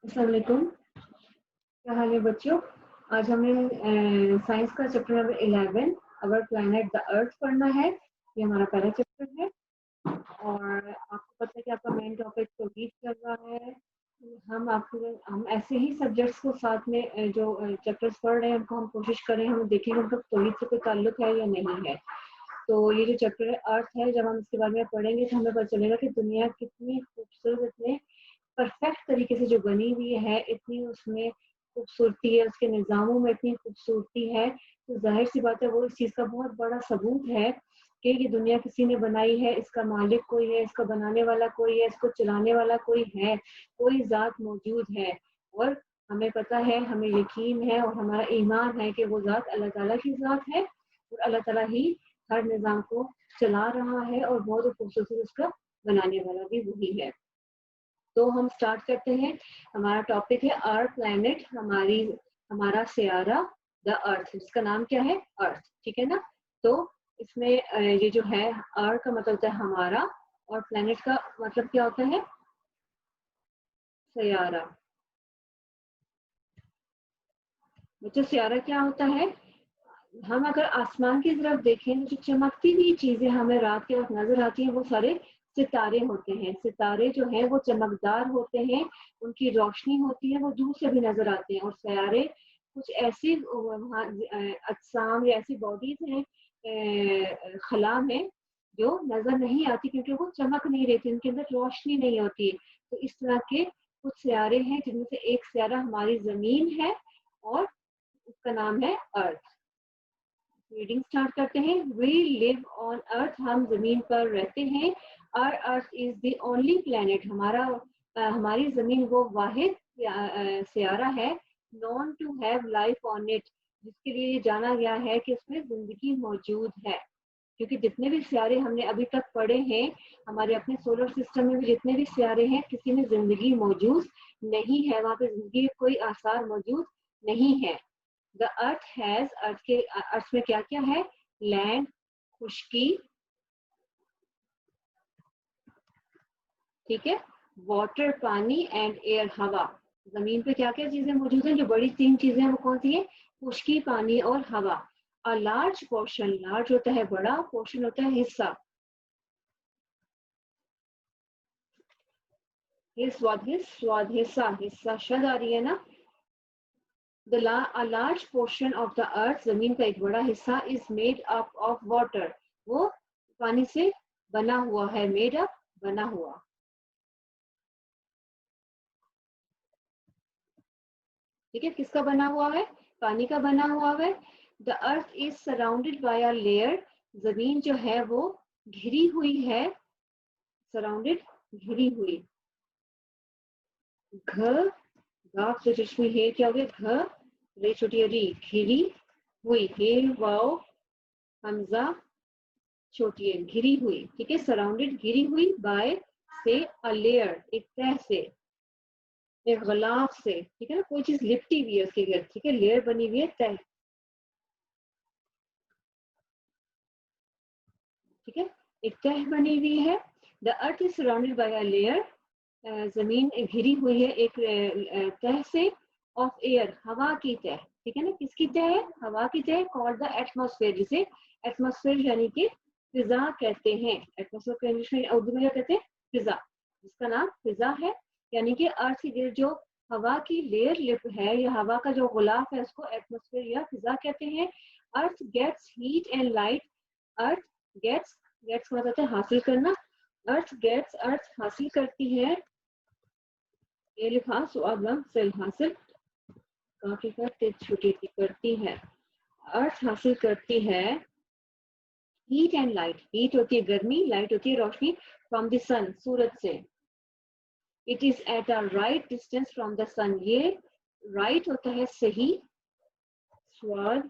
अस्सलाम वालेकुम। क्या हाल है बच्चों? आज हमें साइंस का chapter number 11 our planet the earth पढ़ना है। ये हमारा पहला चैप्टर है और आपको पता है कि आपका मेन टॉपिक तौहीद चल रहा है। हम ऐसे ही सब्जेक्ट्स को साथ में जो चैप्टर्स पढ़ रहे हैं उनको हम कोशिश करें, हम देखेंगे उनका तौहीद से कोई ताल्लुक है या नहीं है। तो ये जो चैप्टर है अर्थ है, जब हम इसके बारे में पढ़ेंगे तो हमें पता चलेगा कि दुनिया कितनी खूबसूरत, इतने परफेक्ट तरीके से जो बनी हुई है, इतनी उसमें खूबसूरती है, उसके निज़ामों में इतनी खूबसूरती है। तो जाहिर सी बात है वो इस चीज़ का बहुत बड़ा सबूत है कि ये दुनिया किसी ने बनाई है, इसका मालिक कोई है, इसको बनाने वाला कोई है, इसको चलाने वाला कोई है, कोई ज़ात मौजूद है। और हमें पता है, हमें यकीन है और हमारा ईमान है कि वो ज़ात अल्लाह ताला की ज़ात है और अल्लाह ताला ही हर निज़ाम को चला रहा है और बहुत खूबसूरती से उसका बनाने वाला भी वही है। तो हम स्टार्ट करते हैं। हमारा टॉपिक है आवर प्लैनेट, हमारा सियारा द अर्थ, जिसका नाम क्या है? अर्थ। ठीक है ना? तो इसमें ये जो है अर्थ का मतलब होता है हमारा और प्लैनेट का मतलब क्या होता है? सियारा। बच्चों सियारा क्या होता है? हम अगर आसमान की तरफ देखें तो जो चमकती हुई चीजें हमें रात के वक्त नजर आती हैं वो सारे सितारे होते हैं। सितारे जो हैं वो चमकदार होते हैं, उनकी रोशनी होती है, वो दूर से भी नजर आते हैं। और सियारे कुछ ऐसी अजसाम या ऐसी बॉडीज हैं, खला में, जो नजर नहीं आती क्योंकि वो चमक नहीं रहती, उनके अंदर रोशनी नहीं होती। तो इस तरह के कुछ सियारे हैं जिनमें से एक सियारा हमारी जमीन है और उसका नाम है अर्थ। रीडिंग स्टार्ट करते हैं। वी लिव ऑन अर्थ, हम जमीन पर रहते हैं। Our earth is the only planet, हमारी जमीन वो वाहिद सियारा है, known to have life on it, जिसके लिए ये जाना गया है कि उसमें जिंदगी मौजूद है। क्योंकि जितने भी सियारे हमने अभी तक पढ़े हैं, हमारे अपने सोलर सिस्टम में भी जितने भी सियारे हैं, किसी में जिंदगी मौजूद नहीं है, वहां पे जिंदगी के कोई आसार मौजूद नहीं है। द अर्थ हैज, अर्थ में क्या क्या है? लैंड, खुश्की, ठीक है, वाटर पानी, एंड एयर हवा। जमीन पे क्या क्या चीजें मौजूद हैं? जो बड़ी तीन चीजें हैं वो कौन सी है? खुश्की, पानी और हवा। अ लार्ज पोर्शन, लार्ज होता है बड़ा, पोर्शन होता है हिस्सा। स्वाद हिस्सा, हिस्सा शद आ रही है ना? A large portion of the earth, जमीन का एक बड़ा हिस्सा, is made up of water, वो पानी से बना हुआ है। made up, बना हुआ। ठीक है, किसका बना हुआ है? पानी का बना हुआ है। The earth is surrounded by a layer, जमीन जो है वो घिरी हुई है। सराउंडेड, घिरी हुई। घ, गाफ से चुश्मी है, क्या हो गया? घ, रे छोटी री, घिरी हुई। हे वाओ, हमजा छोटी है, घिरी हुई। ठीक है, सराउंडेड, घिरी हुई, बाय से अ लेयर, एक तह से, एक गलाफ से। ठीक है ना, कोई चीज लिपटी हुई है उसके घर। ठीक है, लेयर बनी हुई है, तह। ठीक है, एक तह बनी हुई है। The earth is surrounded by a layer, जमीन घिरी हुई है एक तह से, ऑफ एयर, हवा की तह। ठीक है ना, किसकी तह है? हवा की तह। कॉल्ड द एटमॉस्फेयर, जिसे एटमॉस्फेयर यानी कि फिजा कहते हैं। एटमॉस्फेयर को इंग्लिश में, उर्दू में क्या कहते हैं? फिजा, जिसका नाम फिजा है। यानी कि अर्थ की जो हवा की लेयर लिप है या हवा का जो गुलाफ है उसको एटमॉस्फेयर या फिजा कहते हैं। Earth gets heat and light, earth gets, gets मतलब होता है हासिल करना। अर्थ हासिल करती है, ये लिखा सुअदलम सेल हासिल, काफी करते छोटी सी करती है। अर्थ हासिल करती है हीट एंड लाइट, हीट होती है गर्मी, लाइट होती है रोशनी, फ्रॉम द सन, सूरज से। It is at a right distance from the sun, ये राइट होता है सही, स्वाद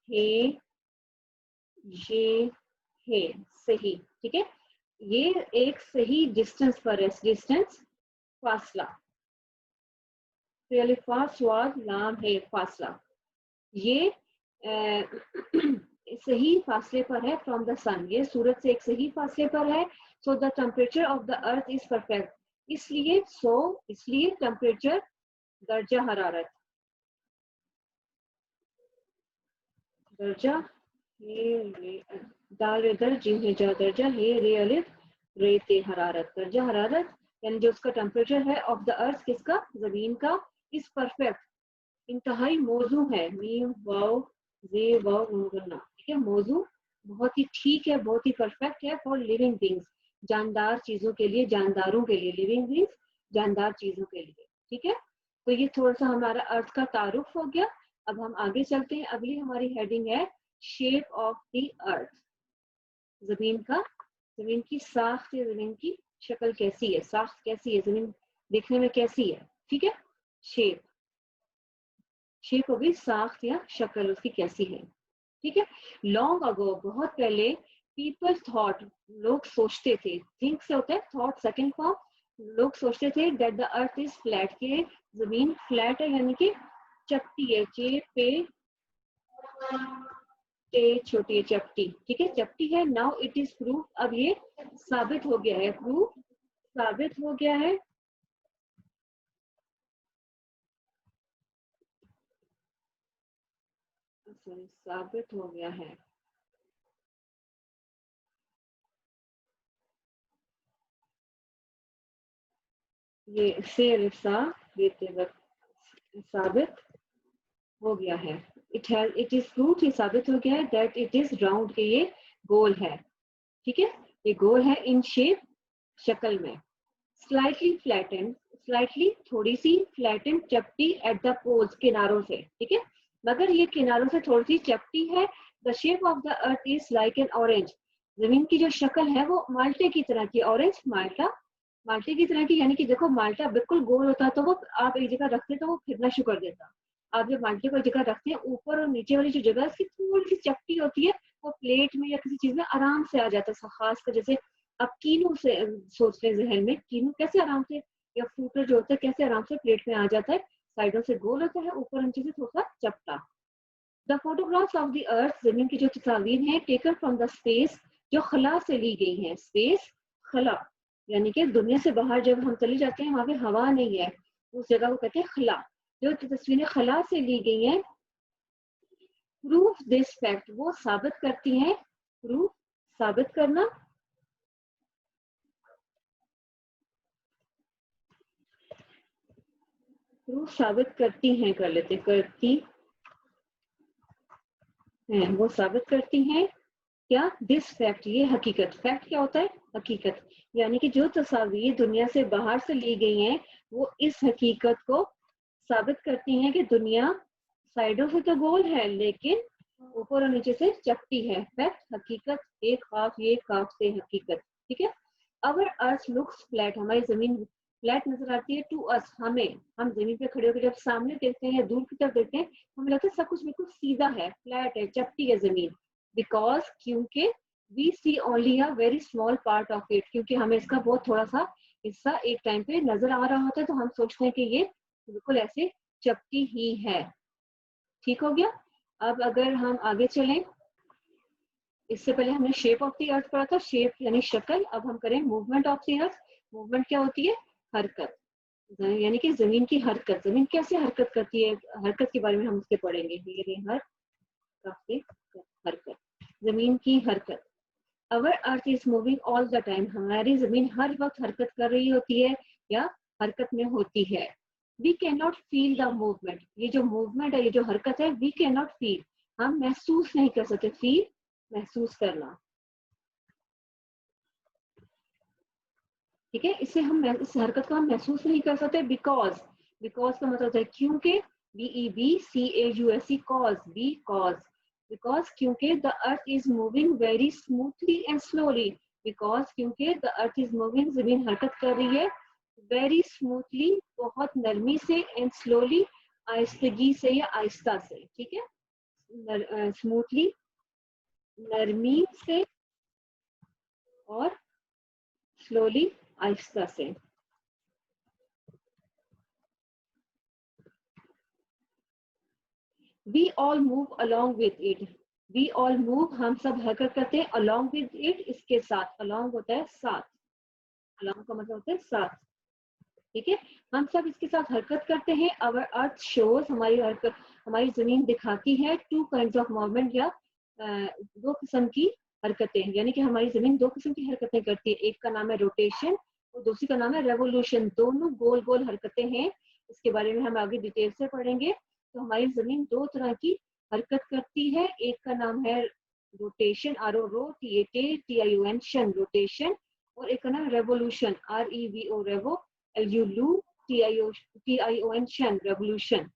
हे, ये है सही। ठीक है, ये एक सही डिस्टेंस पर है, डिस्टेंस, फासला। तो ये स्वाद नाम है, फासला, ये सही फासले पर है, फ्रॉम द सन, ये सूरज से एक सही फासले पर है। So the temperature of the earth is perfect, इसलिए टेम्परेचर दर्जा हरारत, दर्जा हे रे, दाल रे दर जिम है जा दर्जा हे रे अलिफ रे ते हरारत, दर्जा हरारत यानी जो उसका टेम्परेचर है ऑफ द अर्थ, किसका, जमीन का, इज परफेक्ट, इंतहाई मौजू है, मीम वाओ जे वाओ मुगन्ना, ठीक है, मौजू बहुत ही ठीक है, बहुत ही परफेक्ट है फॉर लिविंग बींग्स, जानदार चीजों के लिए, जानदारों के लिए, लिविंग बींग्स जानदार चीजों के लिए, ठीक है। तो ये थोड़ा सा हमारा अर्थ का तारुफ हो गया। अब हम आगे चलते हैं, अगली हमारी हेडिंग है शेप ऑफ द अर्थ, जमीन का, जमीन की साख्त या जमीन की शक्ल कैसी है, साख्त कैसी है, जमीन देखने में कैसी है, ठीक है। शेप, शेप होगी साख्त या शक्ल उसकी कैसी है, ठीक है। लॉन्ग अगो, बहुत पहले, पीपल थॉट, लोग सोचते थे, थिंक से होता है थॉट सेकंड फॉर्म, लोग सोचते थे that the earth is flat, के जमीन फ्लैट है यानी कि चपटी है, चे पे टे छोटी है, चपटी, ठीक है, चपटी है। नाउ इट इज प्रूफ, अब ये साबित हो गया है, प्रूफ साबित हो गया है, सॉरी साबित हो गया है, ये से रिसा देते वक्त साबित हो गया है, इट इज प्रूफ, ये साबित हो गया है दैट इट इज राउंड, के ये गोल है, ठीक है, ये गोल है इन शेप, शक्ल में। स्लाइटली फ्लैटन, स्लाइटली थोड़ी सी, फ्लैटन चपटी एट द पोल्स, किनारों से, ठीक है, मगर ये किनारों से थोड़ी सी चपटी है। The shape of the earth is like an orange, जमीन की जो शक्ल है वो माल्टे की तरह की, ऑरेंज माल्टा, माल्टे की तरह की, यानी कि देखो माल्टा बिल्कुल गोल होता तो वो आप एक जगह रखते तो वो फिरना शुरू कर देता, आप जब माल्टे को एक जगह रखते हैं, ऊपर और नीचे वाली जो जगह उसकी थोड़ी सी चपटी होती है, वो प्लेट में या किसी चीज में आराम से आ जाता है, खासकर जैसे आप कीनू से सोच रहे हैं जहन में, कीनू कैसे आराम से, या फ्रूटर जो होता है कैसे आराम से प्लेट में आ जाता है, साइडों से गोल होता है, ऊपर नीचे से थोड़ा सा चपटा। द फोटोग्राफ्स ऑफ द अर्थ, जमीन की जो तस्वीर है, टेकन फ्रॉम द स्पेस, जो खला से ली गई है, स्पेस खला यानी कि दुनिया से बाहर जब हम चले जाते हैं वहां पे हवा नहीं है, उस जगह को कहते हैं खला, जो तस्वीरें खला से ली गई हैं, प्रूफ दिस फैक्ट, वो साबित करती हैं, प्रूफ साबित करना, प्रूफ साबित करती हैं, कर लेते, करती हैं, वो साबित करती हैं क्या, दिस फैक्ट, ये हकीकत, फैक्ट क्या होता है, हकीकत, यानी कि जो तस्वीर दुनिया से बाहर से ली गई हैं वो इस हकीकत को साबित करती हैं कि दुनिया साइडों से तो गोल है लेकिन ऊपर और नीचे से चपटी है, फैक्ट हकीकत, एक खाफ, ये खाफ से हकीकत, ठीक है। अवर अर्थ लुक्स फ्लैट, हमारी जमीन फ्लैट नजर आती है, टू अस, हमें, हम जमीन पे खड़े होकर जब सामने देखते हैं या दूर की तरफ देखते हैं, हमें लगता है सब कुछ बिल्कुल सीधा है, फ्लैट है, चपटी है जमीन, बिकॉज क्योंकि we see only a very small part of it, क्योंकि हमें इसका बहुत थोड़ा सा हिस्सा एक टाइम पे नजर आ रहा होता है, तो हम सोचते हैं कि ये बिल्कुल ऐसे चपटी ही है, ठीक हो गया। अब अगर हम आगे चलें, इससे पहले हमने शेप ऑफ द अर्थ पढ़ा था, शेप यानी शक्ल, अब हम करें movement of the earth. Movement क्या होती है, हरकत, यानी कि जमीन की हरकत, जमीन कैसे हरकत करती है, हरकत के बारे में हम उसके पढ़ेंगे, ये हरकत, जमीन की हरकत। Our earth is moving all the time, हमारी जमीन हर वक्त हरकत कर रही होती है या हरकत में होती है। We can not feel the movement, ये जो मूवमेंट है, ये जो हरकत है, वी कैन नॉट फील, हम महसूस नहीं कर सकते, फील महसूस करना, ठीक है, इसे हम इस हरकत को हम महसूस नहीं कर सकते, बिकॉज, बिकॉज का मतलब है क्योंकि, BEVCAUSE, cause, be cause, because क्योंकि the earth is moving very smoothly and slowly, because क्योंकि द अर्थ इज मूविंग, जमीन हरकत कर रही है, वेरी स्मूथली बहुत नरमी से, एंड स्लोली आहिस्तगी से या आहिस्ता से, ठीक है, स्मूथली नरमी से और स्लोली आहिस्ता से। We all move along with it. We all move, हम सब हरकत करते हैं, along with it, इसके साथ, along होता है साथ, along का मतलब होता है साथ, ठीक है, हम सब इसके साथ हरकत करते हैं। आवर अर्थ शोज, हमारी हरकत, हमारी जमीन दिखाती है टू काइंड्स ऑफ मूवमेंट, या दो किस्म की हरकतें, यानी कि हमारी जमीन दो किस्म की हरकतें करती है। एक का नाम है रोटेशन और दूसरी का नाम है रेवोल्यूशन। दोनों गोल गोल हरकतें हैं, इसके बारे में हम आगे डिटेल से पढ़ेंगे। तो हमारी जमीन दो तरह की हरकत करती है, एक का नाम है rotation, R O ro T A T I O N tion, rotation, और एक का नाम revolution, R E V O revo L U lu T I O N tion, revolution.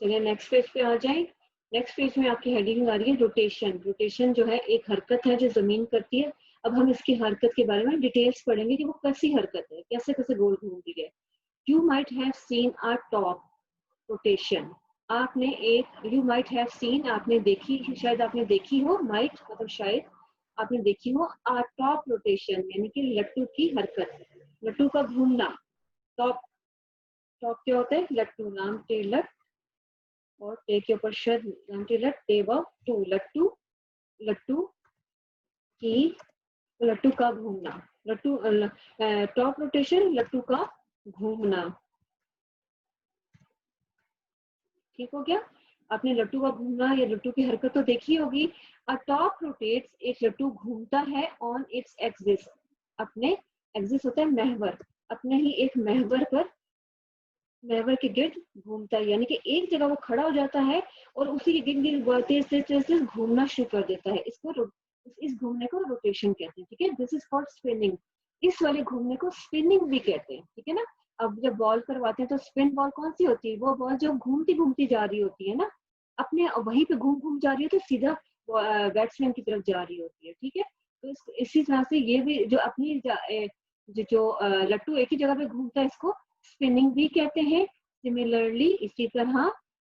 चलिए नेक्स्ट पेज पे आ जाए। नेक्स्ट पेज में आपकी हेडिंग आ रही है रोटेशन। रोटेशन जो है एक हरकत है जो जमीन करती है। अब हम इसकी हरकत के बारे में डिटेल्स पढ़ेंगे कि वो कैसी हरकत है, कैसे कैसे गोल घूमती है। You might have seen a top rotation, आपने एक, यू माइट हैव सीन, आपने देखी, शायद आपने देखी हो, माइट मतलब शायद आपने देखी हो, आ टॉप रोटेशन यानी कि लट्टू की हरकत, लट्टू का घूमना। टॉप, टॉप क्या होता है, लट्टू, नाम टेलर और टे के ऊपर शद, नाम टेलर, टेव टू, लट्टू, लट्टू की, लट्टू का घूमना, लट्टू, टॉप रोटेशन, लट्टू का घूमना। ठीक हो गया, आपने लट्टू का घूमना या लट्टू की हरकत तो देखी होगी। अ टॉप रोटेट्स, एक लट्टू घूमता है ऑन इट्स एक्सिस, अपने एक्सिस होता है महवर, अपने ही एक महवर पर, महवर के गिर्द घूमता है, यानी कि एक जगह वो खड़ा हो जाता है और उसी के गिर्द गिर्द तेज तेज तेज तेज घूमना शुरू कर देता है। इसको इस घूमने को रोटेशन कहते हैं। ठीक है, दिस इज कॉल्ड स्पिनिंग, इस वाले घूमने को स्पिनिंग भी कहते हैं। ठीक है ना, अब जब बॉल करवाते हैं तो स्पिन बॉल कौन सी होती है, वो बॉल जो घूमती घूमती जा रही होती है ना, अपने वहीं पे घूम घूम जा रही है तो सीधा बैट्समैन की तरफ जा रही होती है। ठीक है, तो इसी तरह से ये भी जो अपनी जो लट्टू एक ही जगह पे घूमता है, इसको स्पिनिंग भी कहते हैं। सिमिलरली, इसी तरह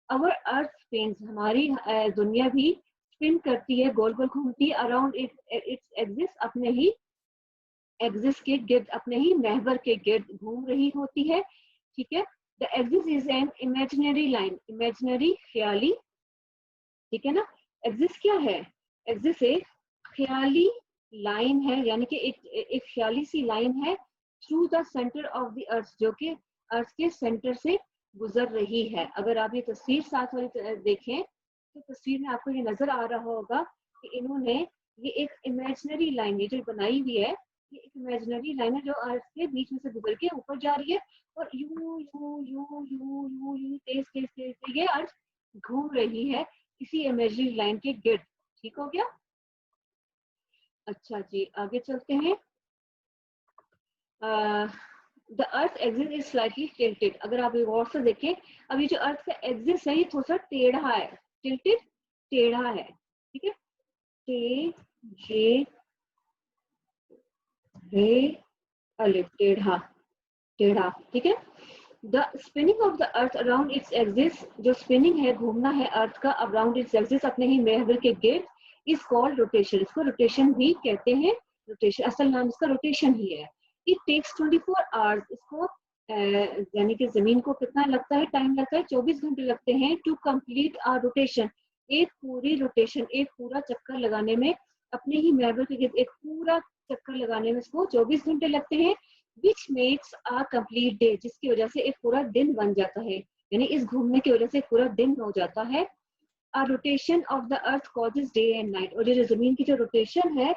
अवर अर्थ स्पिन्स, हमारी दुनिया भी स्पिन करती है, गोल गोल घूमती है, अराउंड इट्स एक्सिस, अपने ही एक्सिस के गिर्द, अपने ही महवर के गिर्द घूम रही होती है। ठीक है, the axis is an imaginary line, imaginary, ख्याली। ठीक है ना, एक्सिस क्या है, एक्सिस एक ख्याली लाइन है, यानी कि एक ख्याली सी लाइन है, through the centre of the अर्थ, जो कि अर्थ के सेंटर से गुजर रही है। अगर आप ये तस्वीर साथ वाली देखें तो तस्वीर में आपको ये नजर आ रहा होगा कि इन्होंने ये एक इमेजिनरी लाइन ये जो बनाई हुई है, ये एक इमेजिनरी लाइन है जो अर्थ के बीच में से गुजर के ऊपर जा रही है, और you you you you you you तेज तेज तेज ये अर्थ घूम रही है किसी इमेजिनरी लाइन के गिर्द। ठीक हो गया, अच्छा जी आगे चलते हैं। The earth axis is slightly tilted, अगर आप गौर से देखें, अब ये जो अर्थ का एक्सिस है ये थोड़ा सा टेढ़ा है, टिल्टेड, टेढ़ा है। ठीक है, टे जे रे अलिफ, टेढ़ा, टेढ़ा। ठीक है, the spinning of the earth around its axis, जो स्पिनिंग है, घूमना है अर्थ का अराउंड इट्स एक्सिस, अपने ही महवर के गिर्द, इज कॉल्ड रोटेशन, इसको रोटेशन भी कहते हैं। रोटेशन, असल नाम इसका रोटेशन ही है। इट टेक्स 24 आवर्स, इसको यानी कि जमीन को कितना लगता है, टाइम लगता है, 24 घंटे लगते हैं, टू कंप्लीट आर रोटेशन, एक पूरी रोटेशन, एक पूरा चक्कर लगाने में, अपने ही महवर के गिर्द एक पूरा चक्कर लगाने में इसको 24 घंटे लगते हैं। Which makes a complete day, जिसकी वजह से एक पूरा दिन बन जाता है, यानी इस घूमने की वजह से एक पूरा दिन हो जाता है। अ rotation of the earth causes day and night, और जो जमीन की जो रोटेशन है,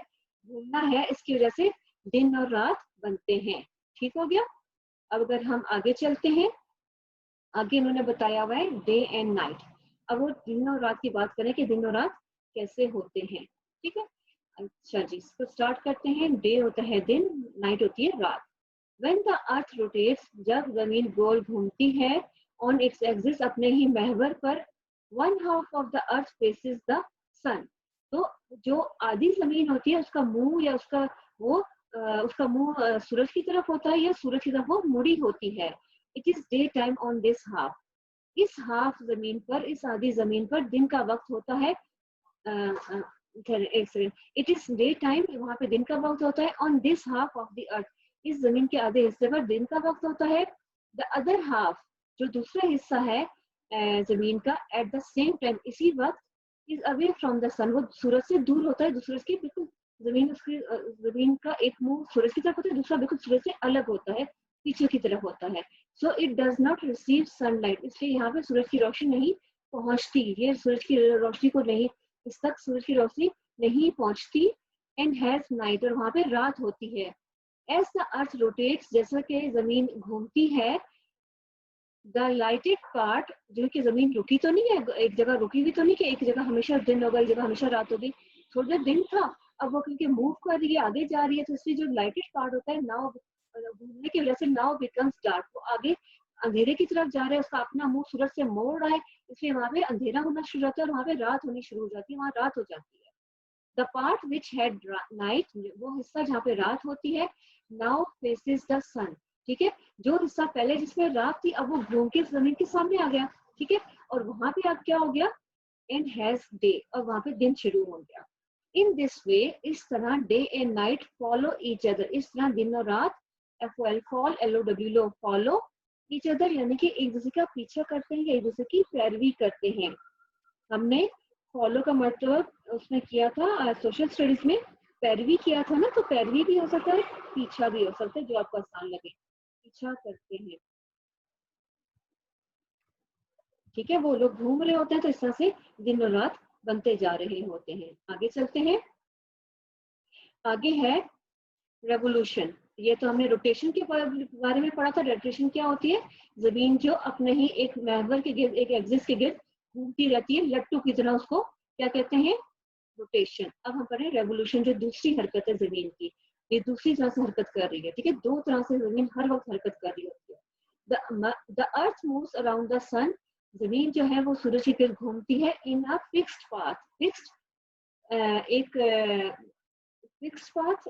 घूमना है, इसकी वजह से दिन और रात बनते हैं। ठीक हो गया, अब अगर हम आगे चलते हैं, आगे इन्होंने बताया हुआ है डे एंड नाइट। अब वो दिन और रात की बात करें कि दिन और रात कैसे होते हैं। ठीक है, अच्छा जी, इसको स्टार्ट करते हैं। डे होता है दिन, नाइट होती है रात। When the earth rotates, जब जमीन गोल घूमती है, on its axis, अपने ही महवर पर, one half of the earth faces the sun, तो जो आधी जमीन होती है उसका मुंह या उसका वो उसका मुंह सूरज की तरफ होता है या सूरज की तरफ वो मुड़ी होती है। It is day time on this half, इस हाफ जमीन पर, इस आधी जमीन पर दिन का वक्त होता है। एक second, it is day time, वहां पे दिन का वक्त होता है। On this half of the अर्थ, इस जमीन के आधे हिस्से पर दिन का वक्त होता है। द अदर हाफ, जो दूसरा हिस्सा है जमीन का, एट द सेम टाइम, इसी वक्त, इज अवे फ्रॉम द सन, वो सूरज से दूर होता है, दूसरे के बिल्कुल, जमीन उसकी जमीन का एक मुंह सूरज की तरफ होता है, दूसरा बिल्कुल सूरज से अलग होता है, पीछे की तरफ होता है। So it does not receive sunlight, इसलिए यहाँ पे सूरज की रोशनी नहीं पहुंचती, ये सूरज की रोशनी को नहीं, इस तक सूरज की रोशनी नहीं पहुंचती। एंड हैज नाइट, और वहां पे रात होती है। एज द अर्थ रोटेट्स, जैसा कि जमीन घूमती है, द लाइटेड पार्ट, जो कि जमीन रुकी तो नहीं है, एक जगह रुकी हुई तो नहीं कि एक जगह हमेशा दिन होगा एक जगह हमेशा रात होगी, थोड़ी देर दिन था, अब वो क्योंकि मूव कर रही है आगे जा रही है, तो इसलिए जो लाइटेड पार्ट होता है नाव घूमने की वजह से नाव बिकम्स डार्क, वो आगे अंधेरे की तरफ जा रहा है, उसका अपना मुंह सूरज से मोड़ रहा है, इसलिए वहां पे अंधेरा होना शुरू होता है और वहां पे रात होनी शुरू हो जाती है, वहां रात हो जाती है। The part which had night, वो हिस्सा जहाँ पे रात होती है, नाउ फेसेस द सन, ठीक है, जो हिस्सा पहले जिसमें रात थी अब वो घूम के जमीन के सामने आ गया, ठीक है, और वहां पे अब क्या हो गया, एंड हैज डे, और वहां पे दिन शुरू हो गया। इन दिस वे, इस तरह day and night follow each other, इस तरह दिन और रात, FOL fall, LOW follow each other, यानी कि एक दूसरे का पीछा करते हैं, एक दूसरे की पैरवी करते हैं। हमने फॉलो का मतलब उसमें किया था सोशल स्टडीज में, पैरवी किया था ना, तो पैरवी भी हो सकता है, पीछा भी हो सकता है, जो आपको आसान लगे, पीछा करते हैं, ठीक है, वो लोग घूम रहे होते हैं, तो इस तरह से दिन और रात बनते जा रहे होते हैं। आगे चलते हैं, आगे है रेवोल्यूशन। ये तो हमने रोटेशन के बारे में पढ़ा था। रोटेशन क्या होती है, जमीन जो अपने ही एक महवर के गिर्द, एक एक्सिस के गिर्द घूमती रहती है, लट्टू की तरह, उसको क्या कहते हैं, रोटेशन। अब हम करें रेवोल्यूशन, जो दूसरी हरकत है जमीन की, ये दूसरी तरह से हरकत कर रही है, ठीक है, दो तरह से जमीन हर वक्त हरकत कर रही होती है। The earth moves around the sun, जमीन जो है वो सूरज की गिर्द घूमती है, in a fixed path, fixed एक फिक्स्ड पाथ,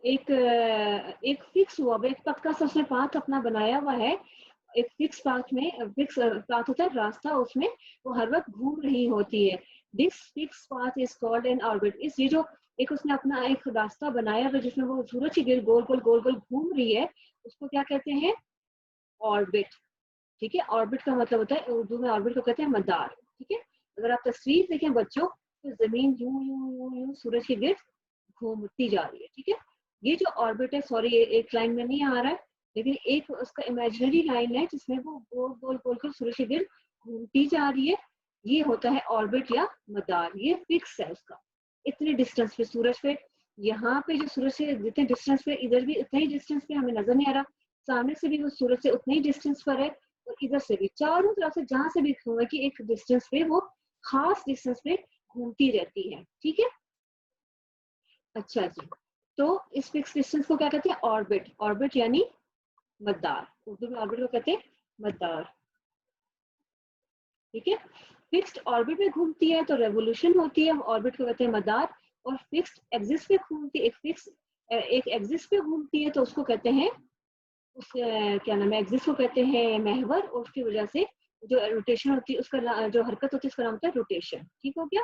एक फिक्स हुआ, एक पक्का सा उसने पाथ अपना बनाया हुआ है, एक फिक्स पाथ में, फिक्स पाथ होता है रास्ता, उसमें वो हर वक्त घूम रही होती है। This fix path is called an orbit, इस ये जो एक उसने अपना एक रास्ता बनाया हुआ जिसमें वो सूरज की गिर्द गोल गोल गोल गोल घूम रही है, उसको क्या कहते हैं, ऑर्बिट, ठीक है। ऑर्बिट का मतलब होता है, उर्दू में ऑर्बिट को कहते हैं मदार, ठीक है। अगर आप तस्वीर देखें बच्चों, तो जमीन यूं यूं यूं यूं सूरज की गिर्द घूमती जा रही है, ठीक है। ये जो ऑर्बिट है, सॉरी ये एक लाइन में नहीं आ रहा है, लेकिन एक उसका इमेजिनरी लाइन है जिसमें वो गोल गोल गोल कर सूरज की गिर्द घूमती जा रही है, ये होता है ऑर्बिट या मदार। ये फिक्स है उसका, इतने डिस्टेंस पे सूरज पे, यहाँ पे जो सूरज से जितने डिस्टेंस पे, इधर भी उतने ही डिस्टेंस पे, हमें नजर नहीं आ रहा, सामने से भी वो सूरज से उतने ही डिस्टेंस पर है, और इधर से भी, चारों तरफ से जहां से भी घूमे कि एक डिस्टेंस पे वो खास डिस्टेंस पे घूमती रहती है, ठीक है। अच्छा जी, तो इस फिक्स डिस्टेंस को क्या कहते हैं, ऑर्बिट, ऑर्बिट यानी मदार, उर्दू में ऑर्बिट को कहते हैं मदार, ठीक है। फिक्स्ड ऑर्बिट में घूमती है तो रेवोल्यूशन होती है, ऑर्बिट को कहते हैं मदार। और फिक्स्ड एक्सिस पे घूमती, एक एक्सिस पे घूमती है तो उसको कहते हैं, उस क्या नाम है, एक्सिस को कहते हैं महवर, और उसकी वजह से जो रोटेशन होती है, उसका जो हरकत होती है उसका नाम होता है रोटेशन, ठीक हो गया।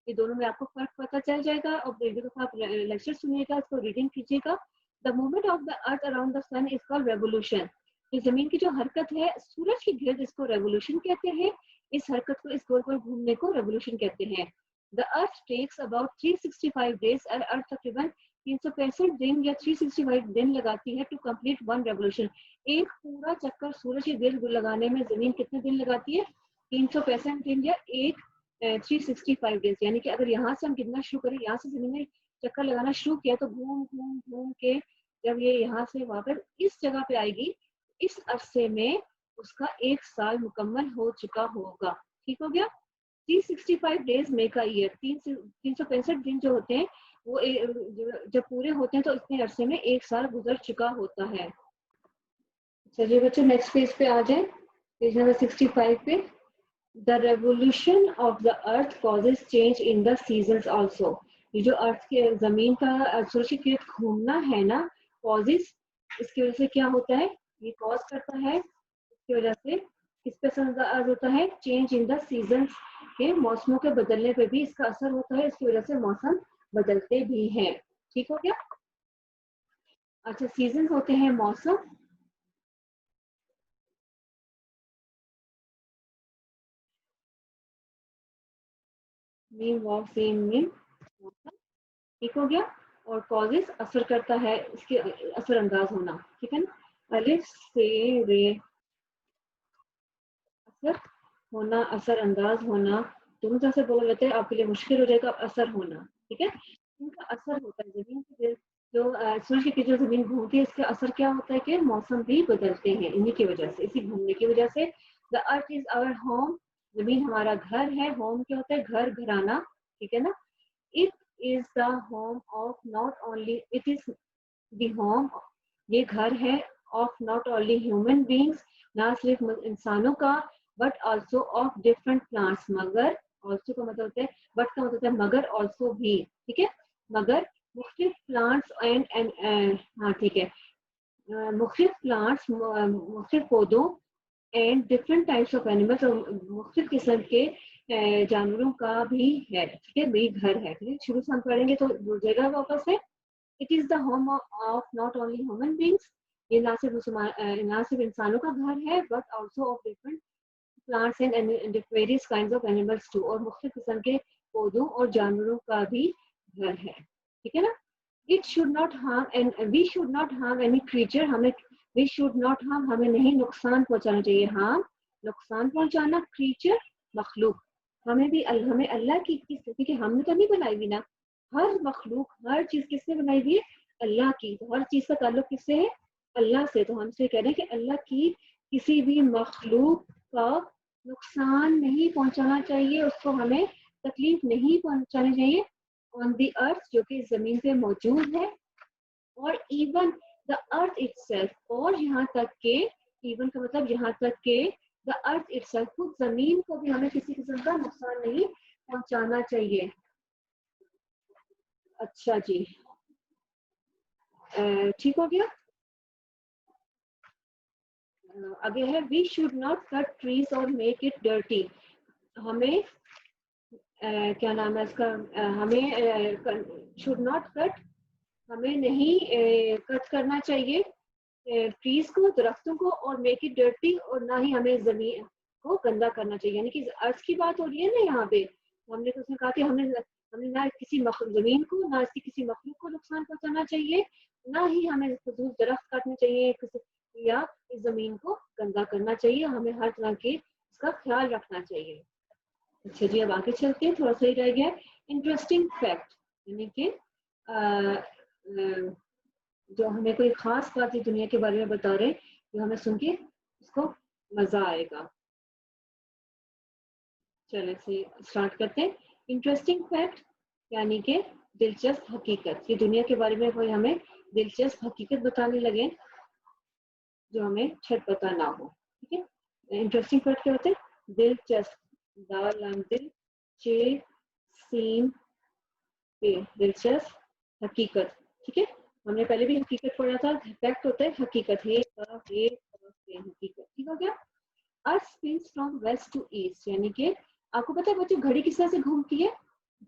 ये दोनों में आपको फर्क पता चल जाएगा, और वीडियो को आप लेक्चर सुनिएगा, इसको रीडिंग कीजिएगा। The movement of the earth around the sun is called revolution, ये जमीन की जो हरकत है सूरज की गिर्द, इसको रेवोल्यूशन कहते हैं, इस हरकत को, इस गोल गोल घूमने को रेवोल्यूशन कहते हैं। The earth takes about 365 days, earth तकरीबन 365 दिन या 365 दिन लगाती है टू कंप्लीट वन रेवोल्यूशन, एक पूरा चक्कर सूरज की गिर्द लगाने में जमीन कितने दिन लगाती है, 365 दिन, या एक 365 डेज, यानी कि अगर यहाँ से हम गिनना शुरू करें, यहाँ से जमीन में चक्कर लगाना शुरू किया, तो घूम घूम घूम के जब ये यहाँ से वापस इस जगह पे आएगी, इस अरसे में उसका एक साल मुकम्मल हो चुका होगा, ठीक हो गया। 365 डेज मेक अ ईयर, 365 दिन जो होते हैं वो जब पूरे होते हैं तो इतने अरसे में एक साल गुजर चुका होता है। चलिए बच्चों नेक्स्ट पेज पे आ जाए, पेज नंबर 65 पे। The revolution of the earth causes change in the seasons also, ये जो अर्थ के जमीन का सूरज की गिर्द घूमना है ना, कॉजेज, इसकी वजह से क्या होता है, ये कॉज करता है, इसकी वजह से किस पे असर होता है, चेंज इन द सीजन्स, के मौसमों के बदलने पे भी इसका असर होता है, इसकी वजह से मौसम बदलते भी हैं, ठीक हो गया। अच्छा, सीजन होते हैं मौसम, मीन वॉक सेम मीन मौसम, ठीक हो गया। और कॉजेस असर करता है, इसके असरअंदाज होना, ठीक है ना। अलिफ से रे, असर होना, असरअंदाज होना, दोनों तरह से बोला जाता है, आपके लिए मुश्किल हो जाएगा असर होना, ठीक है। इनका असर होता है जमीन के जो सूरज की जो जमीन घूमती है, इसका असर क्या होता है कि मौसम भी बदलते हैं इन्हीं की वजह से, इसी घूमने की वजह से। The earth is our home, जमीन हमारा घर है। होम क्या होता है? घर, घराना, ठीक है ना। It is the home of not only, it is the home, ये घर है, of not only human beings, ना सिर्फ इंसानों का, but also of different plants. मगर, ऑल्सो का मतलब होता है, बट का मतलब होता है मगर, ऑल्सो भी, ठीक है। मगर मुख्तलिफ प्लांट्स एंड हाँ ठीक है, मुख्तलिफ प्लांट्स, मुख्तलिफ पौधों, and different types of animals, और मुख्तलिफ किस्म के जानवरों का भी है, ठीक है, भी घर है, ठीक है। शुरू से हम पढ़ेंगे तो जुड़ जाएगा वापस से। It is the home of not only human beings, ये ना सिर्फ इंसानों का घर है, but also of different plants and various kinds of animals too, और मुख्तलिफ किस्म के पौधों और जानवरों का भी घर है, ठीक है ना। It should not harm and we should not harm any creature, हमें वी शुड नॉट हार्म, हमें नहीं नुकसान पहुंचाना चाहिए। हार्म, नुकसान पहुंचाना, क्रीचर, मखलूक, हमें भी हमें अल्लाह की, क्योंकि हमने तो नहीं बनाई हुई ना, हर मखलूक, हर चीज किसने बनाई हुई है? अल्लाह की। तो हर चीज का ताल्लुक किससे है? अल्लाह से। तो हम से कह रहे हैं कि अल्लाह की किसी भी मखलूक का नुकसान नहीं पहुंचाना चाहिए, उसको हमें तकलीफ नहीं पहुंचानी चाहिए। ऑन द अर्थ, जो कि जमीन पे मौजूद है, और इवन द अर्थ इटसेल्फ, और यहाँ तक के, इवन का मतलब यहाँ तक के, द अर्थ इटसेल्फ, खुद जमीन को भी हमें किसी किस्म का नुकसान नहीं पहुंचाना चाहिए। अच्छा जी, ठीक हो गया। आगे है, we should not cut trees और मेक इट डर्टी, हमें क्या नाम है इसका, हमें शुड नॉट कट, हमें नहीं कट करना चाहिए ट्रीज को, दरख्तों को, और मेक इट डर्टी, और ना ही हमें जमीन को गंदा करना चाहिए। यानी कि अर्थ की बात हो रही है ना यहाँ पे, हमने तो उसने कहा कि हमने हमने ना किसी जमीन को, ना इसकी किसी मखलूक को नुकसान पहुंचाना चाहिए, ना ही हमें फजूल दरख्त काटने चाहिए, या इस जमीन को गंदा करना चाहिए। हमें हर तरह के इसका ख्याल रखना चाहिए। अच्छा जी, अब आगे चलते हैं, थोड़ा सा ही रह गया इंटरेस्टिंग फैक्ट, यानी कि जो हमें कोई खास बात है दुनिया के बारे में बता रहे, जो हमें सुन के उसको मजा आएगा। चलिए से स्टार्ट करते हैं। इंटरेस्टिंग फैक्ट यानी कि दिलचस्प हकीकत, ये दुनिया के बारे में कोई हमें दिलचस्प हकीकत बताने लगे जो हमें शायद पता ना हो, ठीक है। इंटरेस्टिंग फैक्ट क्या होते हैं? दिलचस्प, दाल लाम दिल, चे सीम पे, दिलचस्प हकीकत, ठीक है। हमने पहले भी हकीकत पढ़ा था, फैक्ट होता है हकीकत, हकीकत, ठीक हो गया। Earth spins from west to east, यानी कि आपको पता है बच्चों घड़ी किस तरह से घूमती है?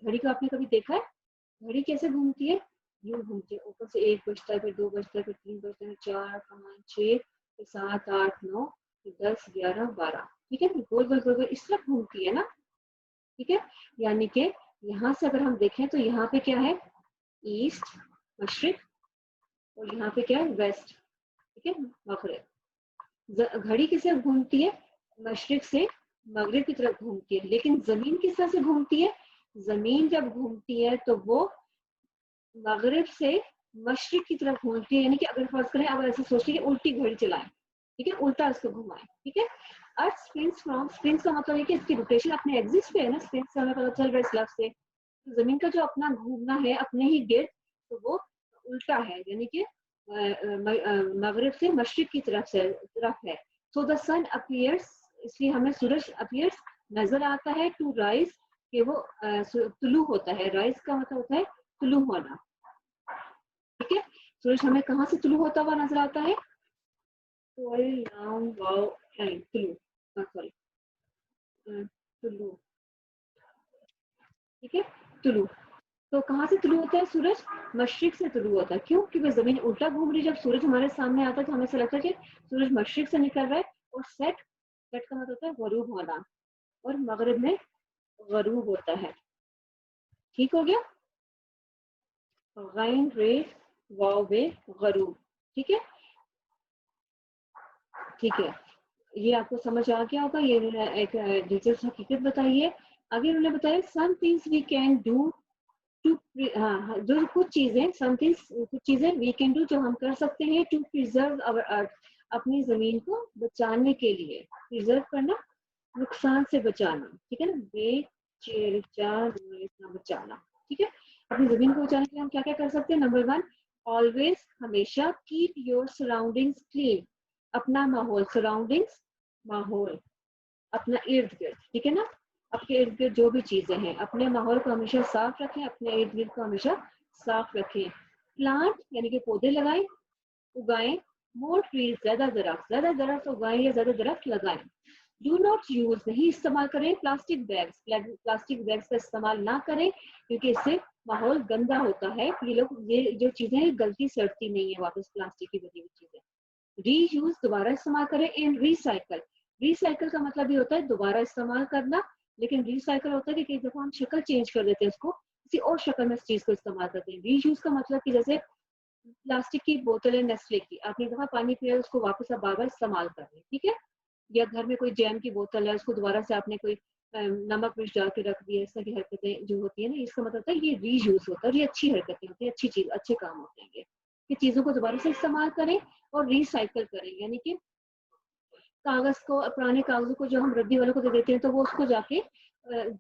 घड़ी को आपने कभी देखा है? घड़ी कैसे घूमती है? यूं घूमती है, ऊपर से 1 बजता है, फिर 2 बजता है, फिर 3 बजता है, 4, 5, 6, फिर 7, 8, 9, फिर 10, 11, 12, ठीक है। फिर गोल गोल गोल गोल इस तरह घूमती है ना, ठीक है। यानी कि यहाँ से अगर हम देखें तो यहाँ पे क्या है? ईस्ट, मशरिक, और यहाँ पे क्या है? वेस्ट, ठीक है, मगरिब। घड़ी किसे घूमती है? मशरिक से मगरिब की तरफ घूमती है। लेकिन जमीन किस तरह से घूमती है? जमीन जब घूमती है तो वो मगरिब से मशरिक की तरफ घूमती है। यानी कि अगर फर्ज करें, अब ऐसे सोचिए कि उल्टी घड़ी चलाएं, ठीक है, उल्टा इसको घुमाएं, ठीक है। अर्थ स्पिन्स फ्रॉम, स्पिन्स का मतलब है कि इसकी रोटेशन अपने एक्सिस पे है ना, स्पिन्स से हमें पता चल रहा है इस लफ्ज से। तो जमीन का जो अपना घूमना है अपने ही गिर्द, तो वो उल्टा है, यानी कि मगरिब से मशरिक की तरफ है। सो द सन अपीयर्स, इसलिए हमें सूरज अपीयर्स नजर आता है, टू राइज, कि वो तुलू होता है। राइज का मतलब होता है तुलू होना, ठीक है। सूरज हमें कहाँ से तुलू होता हुआ नजर आता है? तुलू, सॉरी, तुलू, ठीक है, तुलू। तो कहाँ से तुलू होता है सूरज? मशरिक से तुलू होता है। क्यों? क्योंकि जमीन उल्टा घूम रही है। जब सूरज हमारे सामने आता है तो हमें ऐसा लगता है कि सूरज मशरिक से निकल रहा है, और सेट, सेट का मतलब होता है गरूब होना, और मगरिब में गरूब होता है, ठीक हो गया। गैन रे वाव वे गरूब। ठीक है, ठीक है, ये आपको समझ आ गया होगा। ये एक दिलचस्प हकीकत बताई है। आगे उन्होंने बताया some things we can do too, हाँ, जो कुछ चीजें, समथिंग, कुछ चीजें वी कैन डू, जो हम कर सकते हैं, टू प्रिजर्व आवर अर्थ, अपनी जमीन को बचाने के लिए। प्रिजर्व करना, नुकसान से बचाना, ठीक है ना, बचाना, ठीक है। अपनी जमीन को बचाने के लिए हम क्या क्या कर सकते हैं? नंबर वन, ऑलवेज, हमेशा, कीप योर सराउंडिंग्स क्लीन, अपना माहौल, सराउंडिंग्स, माहौल, अपना इर्द गिर्द, ठीक है ना, आपके इर्द गिर्द जो भी चीजें हैं, अपने माहौल को हमेशा साफ रखें, अपने इर्द गिर्द को हमेशा साफ रखें। प्लांट यानी कि पौधे लगाएं, उगाएं, मोर ट्रीज, ज्यादा दरख्त उगाएं या ज्यादा दरख्त लगाएं। डू नॉट यूज, नहीं इस्तेमाल करें प्लास्टिक बैग्स, प्लास्टिक बैग्स का इस्तेमाल ना करें, क्योंकि इससे माहौल गंदा होता है। ये जो चीजें हैं गलती से अड़ती नहीं है वापस, प्लास्टिक की बनी हुई चीजें। रीयूज, दोबारा इस्तेमाल करें। इन रीसाइकल, रिसाइकल का मतलब ये होता है दोबारा इस्तेमाल करना, लेकिन रिसाइकल होता है कि कई दफा हम शक्ल चेंज कर देते हैं, उसको किसी और शक्ल में इस चीज को इस्तेमाल करते हैं। रीयूज का मतलब कि जैसे प्लास्टिक की बोतल है नेस्ले की, आपने एक दफा पानी पिया, उसको वापस आप बार बार इस्तेमाल कर रहे हैं, ठीक है। या घर में कोई जैम की बोतल है, उसको दोबारा से आपने कोई नमक मिर्च डाल के रख दिया, इस तरह की हरकतें जो होती है ना, इसका मतलब होता है ये रीयूज होता है, ये अच्छी हरकतें होती है, अच्छी चीज, अच्छे काम होते हैं ये, कि चीजों को दोबारा से इस्तेमाल करें और रिसाइकल करें। यानी कि कागज को, पुराने कागजों को जो हम रद्दी वालों को दे देते हैं, तो वो उसको जाके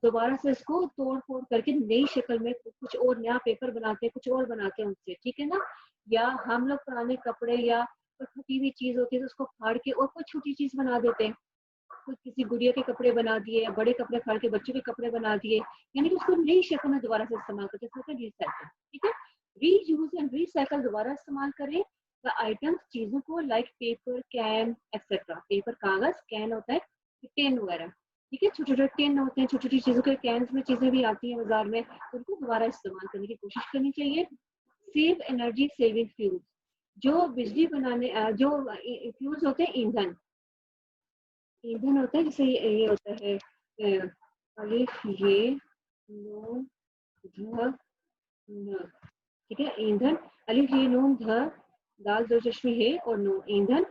दोबारा से इसको तोड़ फोड़ करके नई शक्ल में कुछ और नया पेपर बनाते हैं, कुछ और बनाते हैं उनसे, ठीक है ना। या हम लोग पुराने कपड़े या कोई फटी हुई चीज होती है तो उसको फाड़ के और कोई छोटी चीज बना देते हैं, कुछ किसी गुड़िया के कपड़े बना दिए, या बड़े कपड़े फाड़ के बच्चों के कपड़े बना दिए, यानी कि उसको नई शक्ल में दोबारा से इस्तेमाल करते हैं, रिसाइकल, ठीक है। रीयूज एंड रिसाइकल, दोबारा इस्तेमाल करें द आइटम्स, चीजों को, like paper, can etcetera. Paper कागज, कैन होता है टेन वगैरह, ठीक है, छोटे छोटे टेन होते हैं, छोटी छोटी चीजों के कैन में चीजें भी आती हैं बाजार में, तो उनको दोबारा इस्तेमाल करने की कोशिश करनी चाहिए। सेव एनर्जी, सेविंग फ्यूल, जो बिजली बनाने, जो फ्यूल्स होते हैं, ईंधन, ईंधन होता है, जैसे ये होता है अलिफ ये नून ध न, ठीक है, ईंधन, अलिफ ये नून ध, दाल दो चश्मे है और नून, ईंधन।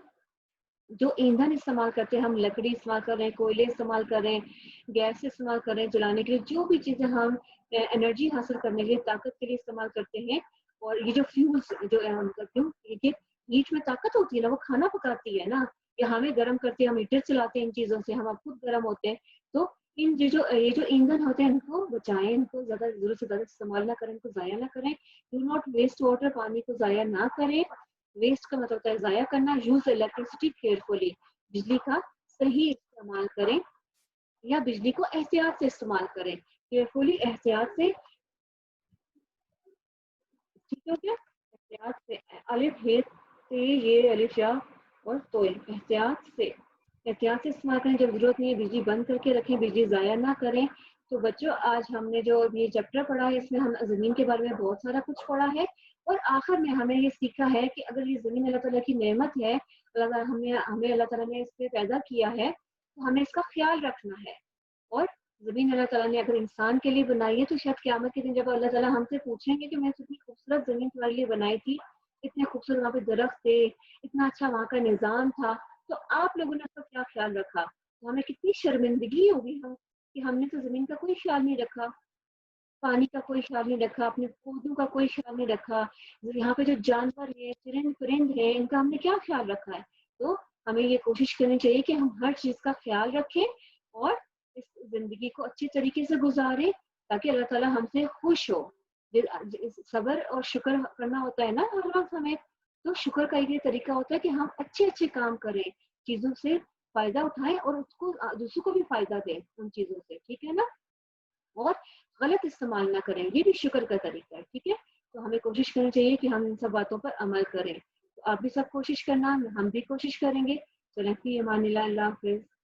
जो ईंधन इस्तेमाल करते हैं हम, लकड़ी इस्तेमाल कर रहे हैं, कोयले इस्तेमाल कर रहे हैं, गैस इस्तेमाल कर रहे हैं जलाने के लिए, जो भी चीजें हम एनर्जी हासिल करने के लिए, ताकत के लिए इस्तेमाल करते हैं। और ये जो फ्यूल्स, जो क्यों ये हीट में ताकत होती है ना, वो खाना पकाती है ना, या हमें गर्म करते हैं, हम हीटर चलाते हैं इन चीजों से, हम अब खुद गर्म होते हैं। तो इन ये जो ईंधन होते हैं, इनको बचाएं, इनको ज्यादा जरूरत से ज्यादा इस्तेमाल ना करें, इनको जाया ना करें। डू नॉट वेस्ट वाटर, पानी को जाया ना करें। वेस्ट का मतलब होता है जाया करना। यूज इलेक्ट्रिसिटी केयरफुली, बिजली का सही इस्तेमाल करें, या बिजली को एहतियात से इस्तेमाल करें। केयरफुली, एहतियात से, ठीक हो गया, एहतियात से, अलिफ हे से ये अलिफ या और तो एहतियात से, एहतियात से इस्तेमाल करें। जब जरूरत नहीं है बिजली बंद करके रखें, बिजली जाया ना करें। तो बच्चों, आज हमने जो ये चैप्टर पढ़ा है, इसमें हम जमीन के बारे में बहुत सारा कुछ पढ़ा है, और आखिर में हमें ये सीखा है कि अगर ये जमीन अल्लाह ताला की नेमत है, हमें हमें अल्लाह ताला ने इस पे पैदा किया है, तो हमें इसका ख्याल रखना है। और ज़मीन अल्लाह ताला ने अगर इंसान के लिए बनाई है, तो शायद क़यामत के दिन जब अल्लाह ताला हमसे पूछेंगे कि मैं कितनी खूबसूरत ज़मीन तुम्हारे लिए बनाई थी, इतने खूबसूरत वहाँ पे दरख्त थे, इतना अच्छा वहाँ का निज़ाम था, तो आप लोगों ने उसका क्या ख्याल रखा? तो हमें कितनी शर्मिंदगी होगी हम, कि हमने तो ज़मीन का कोई ख्याल नहीं रखा, पानी का कोई ख्याल नहीं रखा, अपने पौधों का कोई ख्याल नहीं रखा, यहाँ पे जो जानवर हैं, चिरिंद परिंद हैं, इनका हमने क्या ख्याल रखा है? तो हमें ये कोशिश करनी चाहिए कि हम हर चीज़ का ख्याल रखें और इस ज़िंदगी को अच्छी तरीके से गुज़ारें, ताकि अल्लाह ताला हमसे खुश हो। सब्र और शुक्र करना होता है ना हर वक़्त हमें, तो शुक्र का एक ये तरीका होता है कि हम अच्छे-अच्छे काम करें, चीज़ों से फ़ायदा उठाएँ और उसको दूसरों को भी फ़ायदा दें उन चीज़ों से, ठीक है ना? और गलत इस्तेमाल ना करें, ये भी शुक्र का तरीका है, ठीक है। तो हमें कोशिश करनी चाहिए कि हम इन सब बातों पर अमल करें। तो आप भी सब कोशिश करना, हम भी कोशिश करेंगे। चलें, फी अमानिल्लाह, अल्लाह हाफ़िज़।